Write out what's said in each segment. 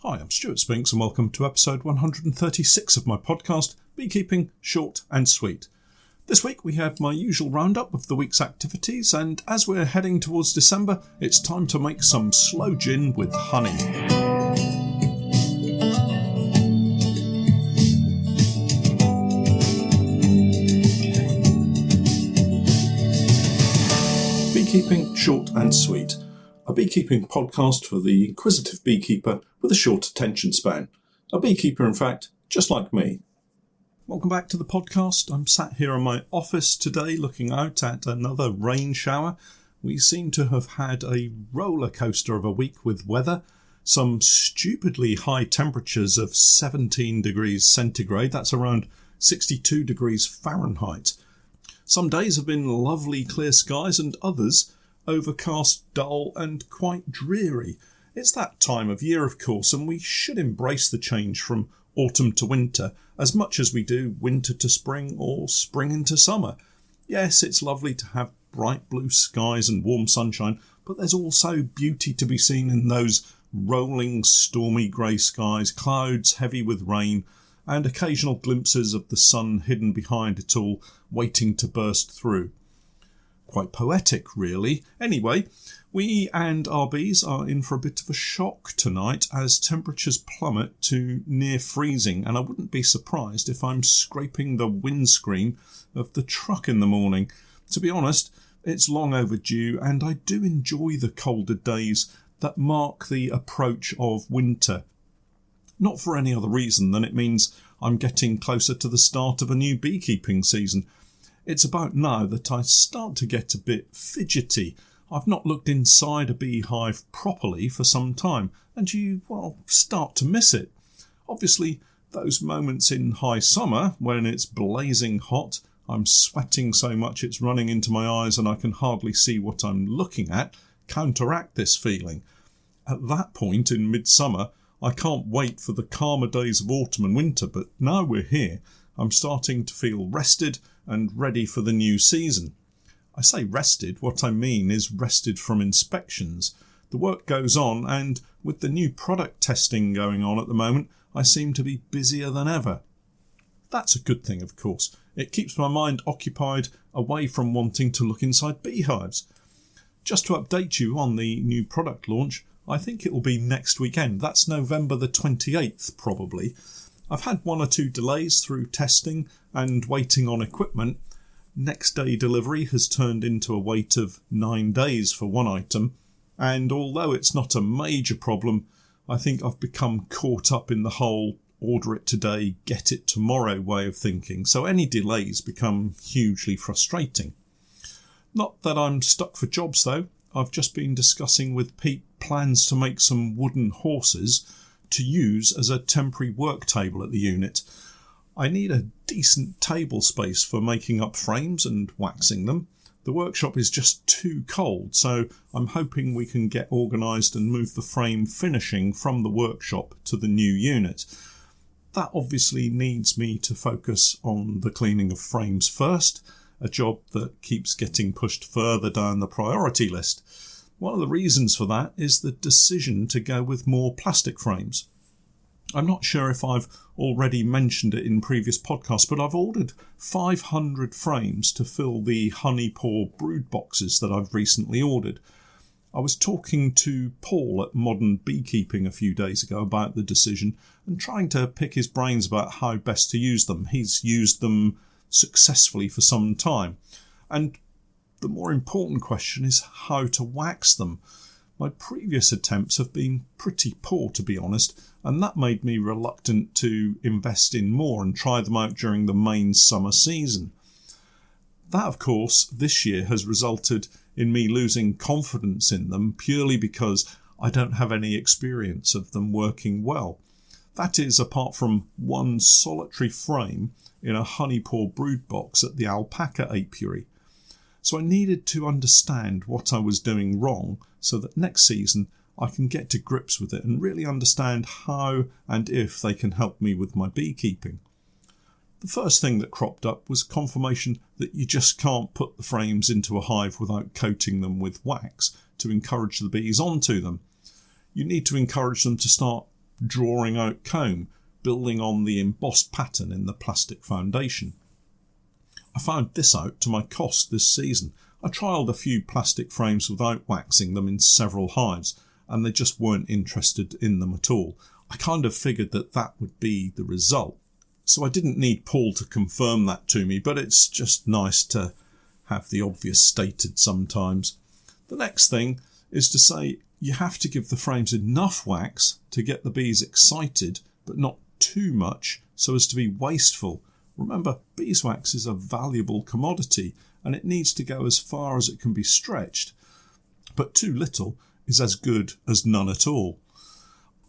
Hi, I'm Stewart Spinks and welcome to episode 136 of my podcast, Beekeeping Short and Sweet. This week we have my usual roundup of the week's activities, and as we're heading towards December, it's time to make some sloe gin with honey. Beekeeping Short and Sweet, a beekeeping podcast for the inquisitive beekeeper with a short attention span. A beekeeper, in fact, just like me. Welcome back to the podcast. I'm sat here in my office today looking out at another rain shower. We seem to have had a roller coaster of a week with weather. Some stupidly high temperatures of 17 degrees centigrade. That's around 62 degrees Fahrenheit. Some days have been lovely clear skies and others overcast, dull and quite dreary. It's that time of year, of course, and we should embrace the change from autumn to winter as much as we do winter to spring or spring into summer. Yes, it's lovely to have bright blue skies and warm sunshine, but there's also beauty to be seen in those rolling, stormy grey skies, clouds heavy with rain, and occasional glimpses of the sun hidden behind it all, waiting to burst through. Quite poetic, really. Anyway, we and our bees are in for a bit of a shock tonight as temperatures plummet to near freezing, and I wouldn't be surprised if I'm scraping the windscreen of the truck in the morning. To be honest, it's long overdue, and I do enjoy the colder days that mark the approach of winter. Not for any other reason than it means I'm getting closer to the start of a new beekeeping season. It's about now that I start to get a bit fidgety. I've not looked inside a beehive properly for some time, and you, start to miss it. Obviously, those moments in high summer when it's blazing hot, I'm sweating so much it's running into my eyes and I can hardly see what I'm looking at, counteract this feeling. At that point in midsummer, I can't wait for the calmer days of autumn and winter, but now we're here, I'm starting to feel rested and ready for the new season. I say rested, what I mean is rested from inspections. The work goes on, and with the new product testing going on at the moment, I seem to be busier than ever. That's a good thing, of course. It keeps my mind occupied away from wanting to look inside beehives. Just to update you on the new product launch, I think it will be next weekend. That's November the 28th, probably. I've had one or two delays through testing and waiting on equipment. Next day delivery has turned into a wait of 9 days for one item, and although it's not a major problem, I think I've become caught up in the whole order it today, get it tomorrow way of thinking, so any delays become hugely frustrating. Not that I'm stuck for jobs though. I've just been discussing with Pete plans to make some wooden horses to use as a temporary work table at the unit. I need a decent table space for making up frames and waxing them. The workshop is just too cold, so I'm hoping we can get organised and move the frame finishing from the workshop to the new unit. That obviously needs me to focus on the cleaning of frames first, a job that keeps getting pushed further down the priority list. One of the reasons for that is the decision to go with more plastic frames. I'm not sure if I've already mentioned it in previous podcasts, but I've ordered 500 frames to fill the honey pour brood boxes that I've recently ordered. I was talking to Paul at Modern Beekeeping a few days ago about the decision and trying to pick his brains about how best to use them. He's used them successfully for some time. And the more important question is how to wax them. My previous attempts have been pretty poor, to be honest, and that made me reluctant to invest in more and try them out during the main summer season. That, of course, this year has resulted in me losing confidence in them purely because I don't have any experience of them working well. That is, apart from one solitary frame in a honey pour brood box at the alpaca apiary. So I needed to understand what I was doing wrong so that next season I can get to grips with it and really understand how and if they can help me with my beekeeping. The first thing that cropped up was confirmation that you just can't put the frames into a hive without coating them with wax to encourage the bees onto them. You need to encourage them to start drawing out comb, building on the embossed pattern in the plastic foundation. I found this out to my cost this season. I trialled a few plastic frames without waxing them in several hives, and they just weren't interested in them at all. I kind of figured that would be the result. So I didn't need Paul to confirm that to me, but it's just nice to have the obvious stated sometimes. The next thing is to say you have to give the frames enough wax to get the bees excited, but not too much so as to be wasteful. Remember, beeswax is a valuable commodity and it needs to go as far as it can be stretched, but too little is as good as none at all.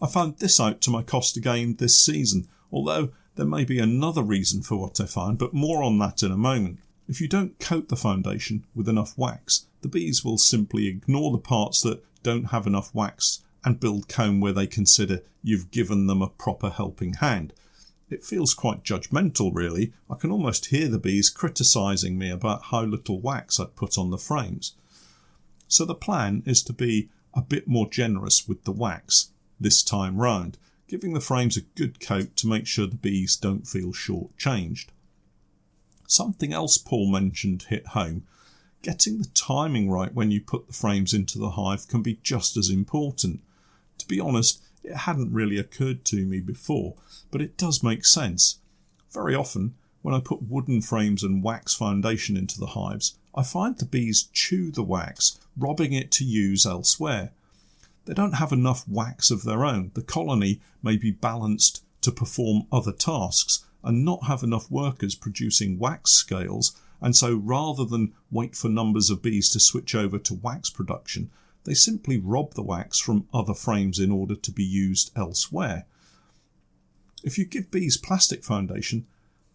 I found this out to my cost again this season, although there may be another reason for what I found, but more on that in a moment. If you don't coat the foundation with enough wax, the bees will simply ignore the parts that don't have enough wax and build comb where they consider you've given them a proper helping hand. It feels quite judgmental, really. I can almost hear the bees criticising me about how little wax I'd put on the frames. So the plan is to be a bit more generous with the wax this time round, giving the frames a good coat to make sure the bees don't feel short-changed. Something else Paul mentioned hit home. Getting the timing right when you put the frames into the hive can be just as important. To be honest, it hadn't really occurred to me before, but it does make sense. Very often, when I put wooden frames and wax foundation into the hives, I find the bees chew the wax, robbing it to use elsewhere. They don't have enough wax of their own. The colony may be balanced to perform other tasks and not have enough workers producing wax scales, and so rather than wait for numbers of bees to switch over to wax production, they simply rob the wax from other frames in order to be used elsewhere. If you give bees plastic foundation,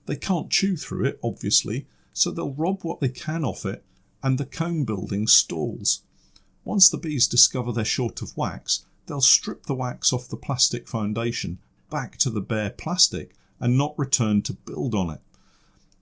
they can't chew through it, obviously, so they'll rob what they can off it, and the comb building stalls. Once the bees discover they're short of wax, they'll strip the wax off the plastic foundation back to the bare plastic and not return to build on it.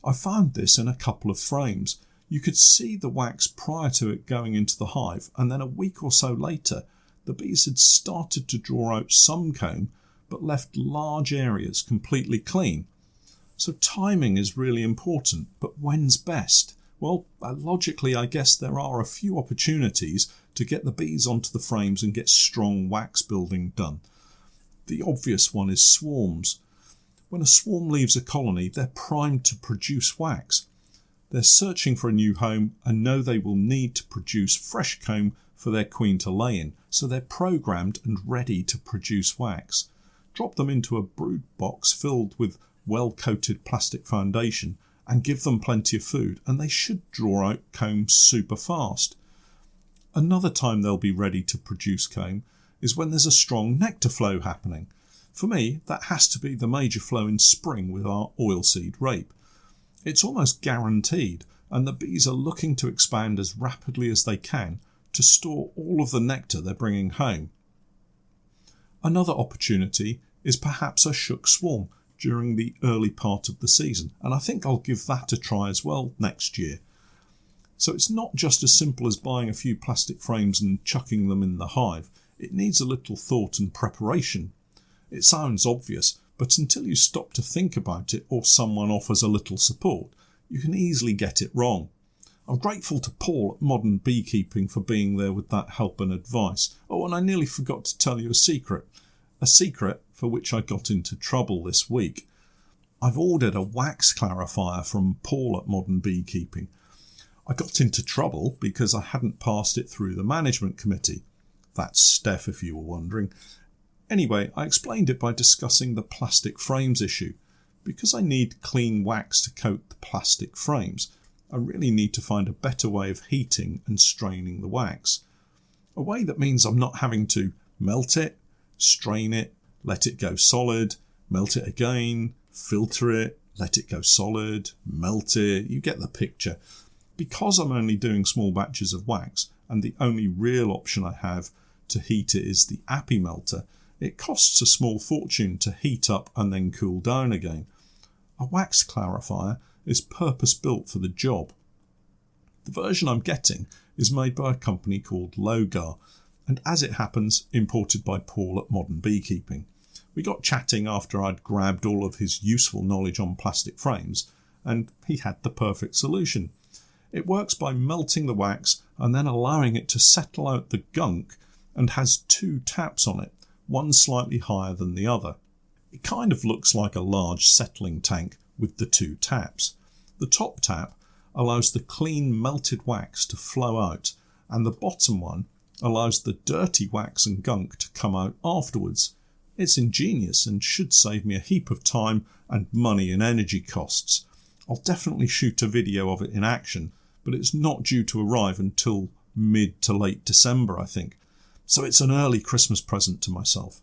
I found this in a couple of frames. You could see the wax prior to it going into the hive, and then a week or so later, the bees had started to draw out some comb, but left large areas completely clean. So timing is really important, but when's best? Well, logically, I guess there are a few opportunities to get the bees onto the frames and get strong wax building done. The obvious one is swarms. When a swarm leaves a colony, they're primed to produce wax. They're searching for a new home and know they will need to produce fresh comb for their queen to lay in, so they're programmed and ready to produce wax. Drop them into a brood box filled with well-coated plastic foundation and give them plenty of food, and they should draw out comb super fast. Another time they'll be ready to produce comb is when there's a strong nectar flow happening. For me, that has to be the major flow in spring with our oilseed rape. It's almost guaranteed, and the bees are looking to expand as rapidly as they can to store all of the nectar they're bringing home. Another opportunity is perhaps a shook swarm during the early part of the season, and I think I'll give that a try as well next year. So it's not just as simple as buying a few plastic frames and chucking them in the hive. It needs a little thought and preparation. It sounds obvious, but until you stop to think about it or someone offers a little support, you can easily get it wrong. I'm grateful to Paul at Modern Beekeeping for being there with that help and advice. Oh, and I nearly forgot to tell you a secret for which I got into trouble this week. I've ordered a wax clarifier from Paul at Modern Beekeeping. I got into trouble because I hadn't passed it through the management committee. That's Steph, if you were wondering. Anyway, I explained it by discussing the plastic frames issue. Because I need clean wax to coat the plastic frames, I really need to find a better way of heating and straining the wax. A way that means I'm not having to melt it, strain it, let it go solid, melt it again, filter it, let it go solid, melt it. You get the picture. Because I'm only doing small batches of wax, and the only real option I have to heat it is the Appy melter, it costs a small fortune to heat up and then cool down again. A wax clarifier is purpose-built for the job. The version I'm getting is made by a company called Logar, and as it happens, imported by Paul at Modern Beekeeping. We got chatting after I'd grabbed all of his useful knowledge on plastic frames, and he had the perfect solution. It works by melting the wax and then allowing it to settle out the gunk, and has 2 taps on it, one slightly higher than the other. It kind of looks like a large settling tank with the 2 taps. The top tap allows the clean melted wax to flow out, and the bottom one allows the dirty wax and gunk to come out afterwards. It's ingenious and should save me a heap of time and money and energy costs. I'll definitely shoot a video of it in action, but it's not due to arrive until mid to late December, I think. So it's an early Christmas present to myself.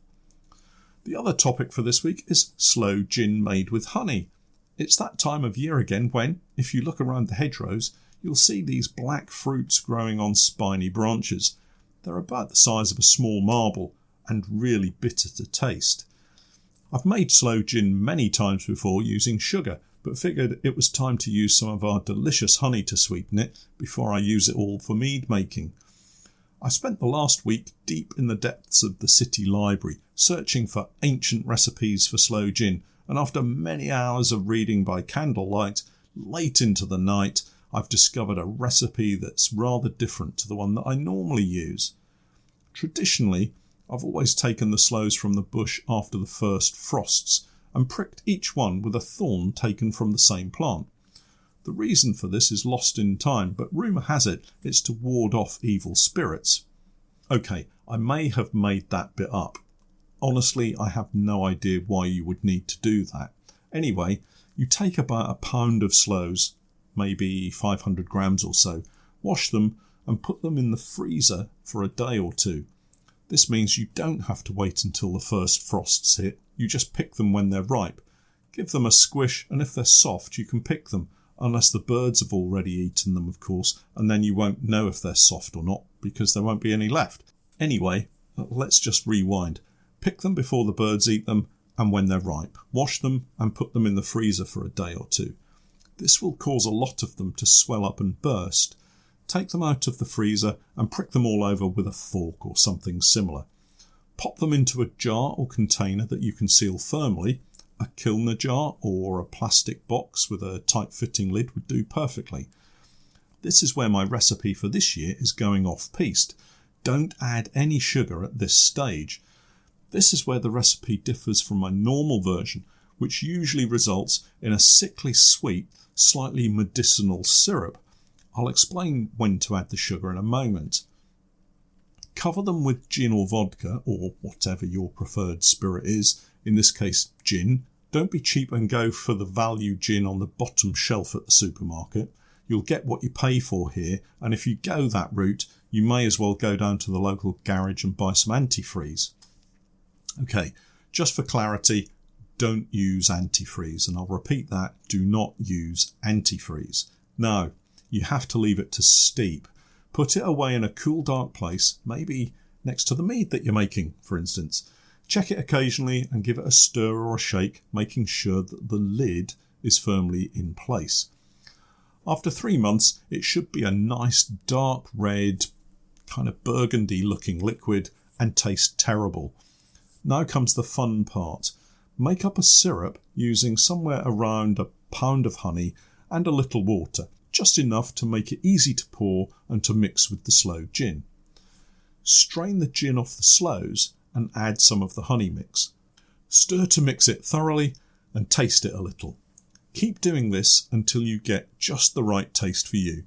The other topic for this week is sloe gin made with honey. It's that time of year again when, if you look around the hedgerows, you'll see these black fruits growing on spiny branches. They're about the size of a small marble and really bitter to taste. I've made sloe gin many times before using sugar, but figured it was time to use some of our delicious honey to sweeten it before I use it all for mead making. I spent the last week deep in the depths of the city library, searching for ancient recipes for sloe gin, and after many hours of reading by candlelight, late into the night, I've discovered a recipe that's rather different to the one that I normally use. Traditionally, I've always taken the sloes from the bush after the first frosts, and pricked each one with a thorn taken from the same plant. The reason for this is lost in time, but rumour has it it's to ward off evil spirits. OK, I may have made that bit up. Honestly, I have no idea why you would need to do that. Anyway, you take about a pound of sloes, maybe 500 grams or so, wash them and put them in the freezer for a day or 2. This means you don't have to wait until the first frosts hit. You just pick them when they're ripe. Give them a squish, and if they're soft, you can pick them, unless the birds have already eaten them, of course, and then you won't know if they're soft or not, because there won't be any left. Anyway, let's just rewind. Pick them before the birds eat them, and when they're ripe. Wash them and put them in the freezer for a day or 2. This will cause a lot of them to swell up and burst. Take them out of the freezer and prick them all over with a fork or something similar. Pop them into a jar or container that you can seal firmly. A Kilner jar or a plastic box with a tight-fitting lid would do perfectly. This is where my recipe for this year is going off-piste. Don't add any sugar at this stage. This is where the recipe differs from my normal version, which usually results in a sickly sweet, slightly medicinal syrup. I'll explain when to add the sugar in a moment. Cover them with gin or vodka, or whatever your preferred spirit is, in this case gin. Don't be cheap and go for the value gin on the bottom shelf at the supermarket. You'll get what you pay for here, and if you go that route, you may as well go down to the local garage and buy some antifreeze. Okay, just for clarity, don't use antifreeze, and I'll repeat that, do not use antifreeze. No, you have to leave it to steep. Put it away in a cool, dark place, maybe next to the mead that you're making, for instance. Check it occasionally and give it a stir or a shake, making sure that the lid is firmly in place. After 3 months, it should be a nice dark red, kind of burgundy looking liquid and taste terrible. Now comes the fun part. Make up a syrup using somewhere around a pound of honey and a little water, just enough to make it easy to pour and to mix with the sloe gin. Strain the gin off the sloes and add some of the honey mix. Stir to mix it thoroughly and taste it a little. Keep doing this until you get just the right taste for you.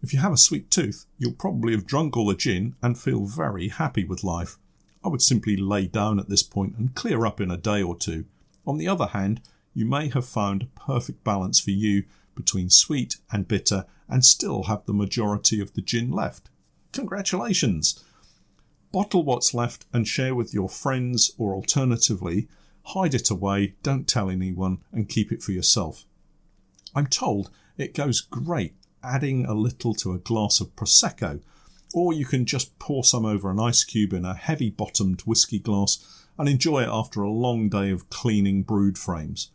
If you have a sweet tooth, you'll probably have drunk all the gin and feel very happy with life. I would simply lay down at this point and clear up in a day or 2. On the other hand, you may have found a perfect balance for you between sweet and bitter and still have the majority of the gin left. Congratulations! Bottle what's left and share with your friends, or alternatively, hide it away, don't tell anyone and keep it for yourself. I'm told it goes great adding a little to a glass of Prosecco, or you can just pour some over an ice cube in a heavy-bottomed whiskey glass and enjoy it after a long day of cleaning brood frames.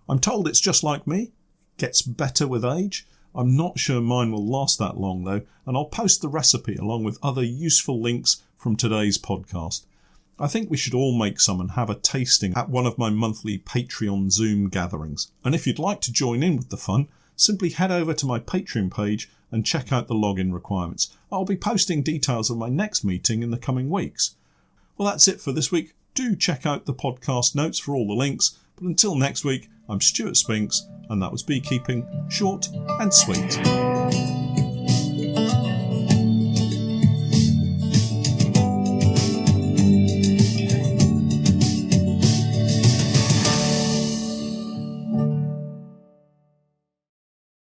I'm told it's just like me, gets better with age. I'm not sure mine will last that long though, and I'll post the recipe along with other useful links from today's podcast. I think we should all make some and have a tasting at one of my monthly Patreon Zoom gatherings. And if you'd like to join in with the fun, simply head over to my Patreon page and check out the login requirements. I'll be posting details of my next meeting in the coming weeks. Well, that's it for this week. Do check out the podcast notes for all the links. But until next week, I'm Stewart Spinks, and that was Beekeeping Short and Sweet.